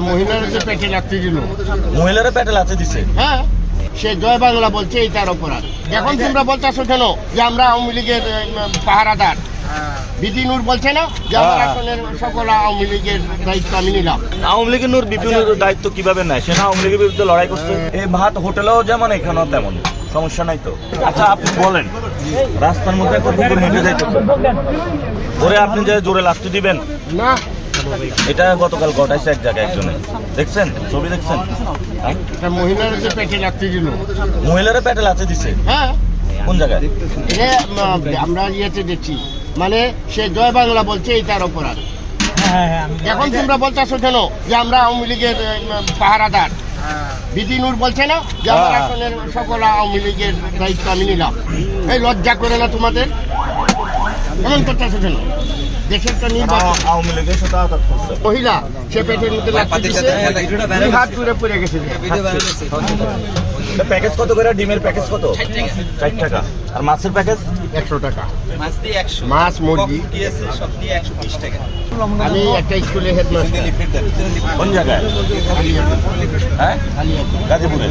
মহিলারা যে পেটে লাথি দিল, মহিলারা পেটে লাথি দিছে। হ্যাঁ, সে জয় বাংলা বলছে এই তার অপরাধ। এখন তোমরা বলতেছো কেন যে আমরা আওয়ামী লীগের পাহারাদার? বিপি নূর বলছে না যে আমার আসনের সকল আওয়ামী লীগের দায়িত্ব আমি নিলাম। আওয়ামী লীগের নূর বিপি নূরের দায়িত্ব কিভাবে নেয়? সে না আওয়ামী লীগের বিরুদ্ধে লড়াই করছে। এই ভাত হোটেলেও যেমন এখানেও তেমন, সমস্যা নাই তো। আচ্ছা আপনি বলেন, রাস্তার মধ্যে একটা কুকুর হেঁটে যাইতে ওরে আপনি যে জোরে লাথি দিবেন না, এটা গতকাল ঘটাইছে এক জায়গায় একজনে, দেখছেন? ছবি দেখছেন? মহিলারা যে পেটে লাথি দিল, মহিলারা পেটে লাথি দিছে। হ্যাঁ, কোন জায়গায়? আমরা ইয়েতে দেখছি, মানে সে জয় বাংলা বলছে এই তার অপরাধ। এখন তোমরা বলতেছো কেন যে আমরা আওয়ামী লীগের পাহারাদার? বিপি নূর বলছে না যে আমার আসনের সকল আওয়ামী লীগের দায়িত্ব আমি নিলাম। এই লজ্জা করে না তোমাদের? এমন করতেছো কেন? দেশের তো নির্বাচন। আওয়ামী লীগের সাথে আঘাত করছে মহিলা, সে পেটের মধ্যে লাথি দিছে, দুই হাত দূরে পড়ে গেছে। প্যাকেজ কত করে? ডিমের প্যাকেজ কত? 60 টাকা। আর মাছের প্যাকেজ 100 টাকা। মাছ দিয়ে 100, মাছ মুরগি দিয়েছে সব দিয়ে 120 টাকা। আমি একটা স্কুলে হেডমাস্টার। কোন জায়গায়? হ্যাঁ, গাজীপুরে।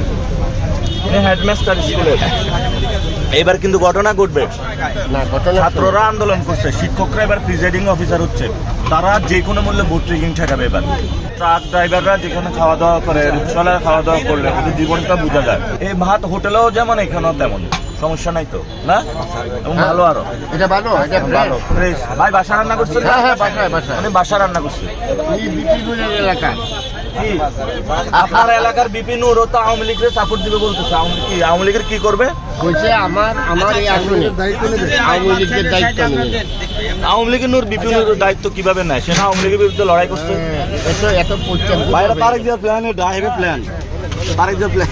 হেডমাস্টার স্কুলে। এবার কিন্তু ঘটনা ঘটবে না, ঘটনা ছাত্ররা আন্দোলন করছে, শিক্ষকরা এবার প্রিজাইডিং অফিসার হচ্ছে, তারা যে কোনো মূল্যে ভোট ট্রেকিং ঠেকাবে। এবার ট্রাক ড্রাইভাররা যেখানে খাওয়া দাওয়া করে, রিক্সাওয়ালা খাওয়া দাওয়া করলে কিন্তু জীবনটা বোঝা যায়। এই ভাত হোটেলেও যেমন এখানেও তেমন, সমস্যা নাই তো না? এবং ভালো আরো এটা ভালো, এটা ভালো ফ্রেশ। ভাই বাসা রান্না করছেন? হ্যাঁ হ্যাঁ, বাসায় মানে বাসা রান্না করছে। এই বিপিনুরের এলাকা। কি আপনার এলাকার বিপি নূর ও তো আওয়ামী লীগের সাপোর্ট দিবে বলতেছে। আওয়ামী লীগের কি করবে বলছে আমার এই আসনে আওয়ামী লীগের দায়িত্ব নিয়ে। আওয়ামী লীগের নূর বিপি নূরের দায়িত্ব কিভাবে নেয়? সে না আওয়ামী লীগের বিরুদ্ধে লড়াই করছে। এত পরিচয় বাইরে তারেক জিয়া প্ল্যান, এটা heavy plan. Tarique Zia plan.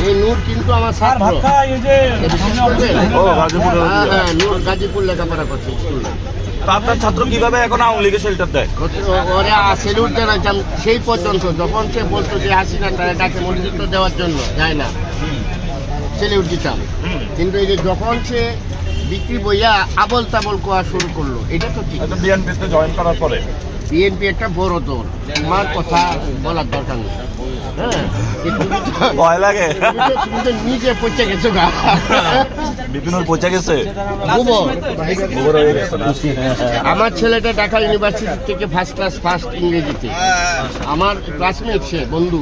এই নূর কিন্তু আমার ছাত্র। ও গাজীপুর। হ্যাঁ, নূর গাজীপুর লেখাপড়া করছে স্কুলে। তো আপনার ছাত্র কিভাবে এখন আওয়ামী লীগের শেল্টার দেয়? ওরা সেলুট জানাইতাম সেই পর্যন্ত, যখন সে বলতো যে হাসিনা তাকে মনোনীত দেওয়ার জন্য যায় না, সেলুট দিতাম। কিন্তু এই যে যখন সে বিক্রি বইয়া আবল তাবল কোয়া শুরু করলো, এটা তো ঠিক। বিএনপিতে জয়েন করার পরে বিএনপি একটা বড় দল, তোমার কথা বলার দরকার নেই। হ্যাঁ, ভয় লাগে। তুমি তো নিজে পচে গেছো গা। বিপিনুর পচে গেছে, গোবর হয়ে গেছে না? আমার ছেলেটা ঢাকা ইউনিভার্সিটি থেকে ফার্স্ট ইংরেজিতে। আমার ক্লাসমেট, সে বন্ধু।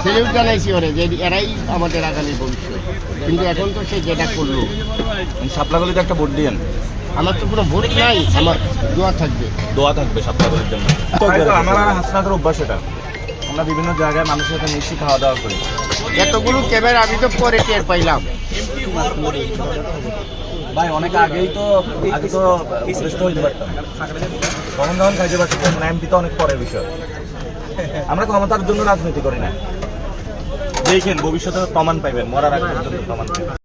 সেলিউট জানাইছি ওরে যে এরাই আমাদের আগামী ভবিষ্যৎ। কিন্তু এখন তো সে যেটা করলো। সাপলাগলিতে একটা ভোট দিয়েন। আমার তো কোনো ভোট নাই, আমার দোয়া থাকবে। দোয়া থাকবে সাপলাগলির জন্য। আমার আর হাসনাদের অভ্যাস এটা, আমরা বিভিন্ন জায়গায় মানুষের সাথে মিশি খাওয়া দাওয়া করি। এতগুলো ক্যামেরা আমি তো পরে টের পাইলাম। ভাই অনেক আগে তো শ্রেষ্ঠ হইতে পারতাম, তখন যখন খাইতে পারতাম। এমপি তো অনেক পরের বিষয়। আমরা ক্ষমতার জন্য রাজনীতি করি না। দেখেন ভবিষ্যতে প্রমাণ পাইবেন, মরার আগ পর্যন্ত প্রমাণ পাইবেন।